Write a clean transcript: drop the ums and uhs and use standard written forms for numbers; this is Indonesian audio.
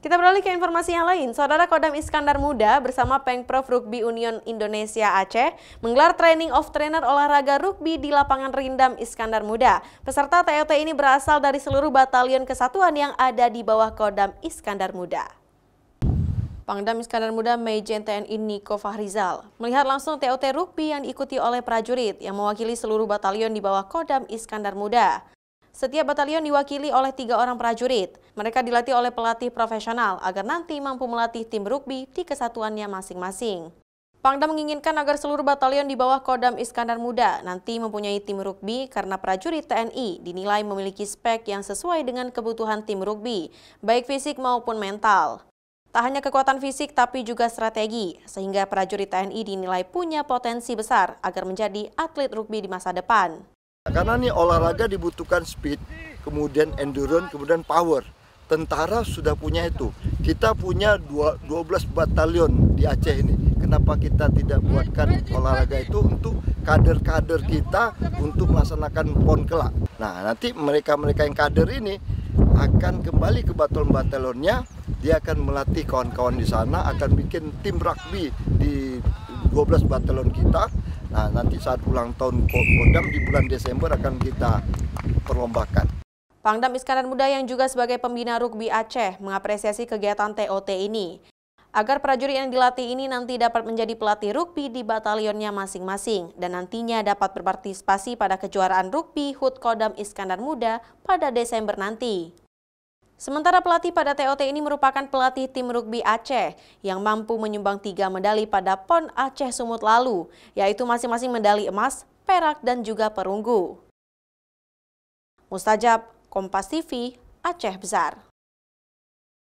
Kita beralih ke informasi yang lain. Saudara Kodam Iskandar Muda bersama Pengprov Rugby Union Indonesia Aceh menggelar training of trainer olahraga rugby di lapangan Rindam Iskandar Muda. Peserta TOT ini berasal dari seluruh batalion kesatuan yang ada di bawah Kodam Iskandar Muda. Pangdam Iskandar Muda Majen TNI Niko Fahrizal melihat langsung TOT rugby yang diikuti oleh prajurit yang mewakili seluruh batalion di bawah Kodam Iskandar Muda. Setiap batalion diwakili oleh 3 orang prajurit. Mereka dilatih oleh pelatih profesional agar nanti mampu melatih tim rugby di kesatuannya masing-masing. Pangdam menginginkan agar seluruh batalion di bawah Kodam Iskandar Muda nanti mempunyai tim rugby karena prajurit TNI dinilai memiliki spek yang sesuai dengan kebutuhan tim rugby, baik fisik maupun mental. Tak hanya kekuatan fisik tapi juga strategi, sehingga prajurit TNI dinilai punya potensi besar agar menjadi atlet rugby di masa depan. Karena nih olahraga dibutuhkan speed, kemudian endurance, kemudian power. Tentara sudah punya itu. Kita punya 12 batalion di Aceh ini. Kenapa kita tidak buatkan olahraga itu untuk kader-kader kita untuk melaksanakan PON kelak. Nah, nanti mereka-mereka yang kader ini akan kembali ke batalion-batalionnya. Dia akan melatih kawan-kawan di sana, akan bikin tim rugby di 12 batalion kita. Nah, nanti saat ulang tahun Kodam di bulan Desember akan kita perlombakan. Pangdam Iskandar Muda yang juga sebagai pembina rugby Aceh mengapresiasi kegiatan TOT ini. Agar prajurit yang dilatih ini nanti dapat menjadi pelatih rugby di batalionnya masing-masing dan nantinya dapat berpartisipasi pada kejuaraan rugby HUT Kodam Iskandar Muda pada Desember nanti. Sementara pelatih pada TOT ini merupakan pelatih tim rugby Aceh yang mampu menyumbang 3 medali pada PON Aceh Sumut lalu, yaitu masing-masing medali emas, perak, dan juga perunggu. Mustajab, Kompas TV, Aceh Besar.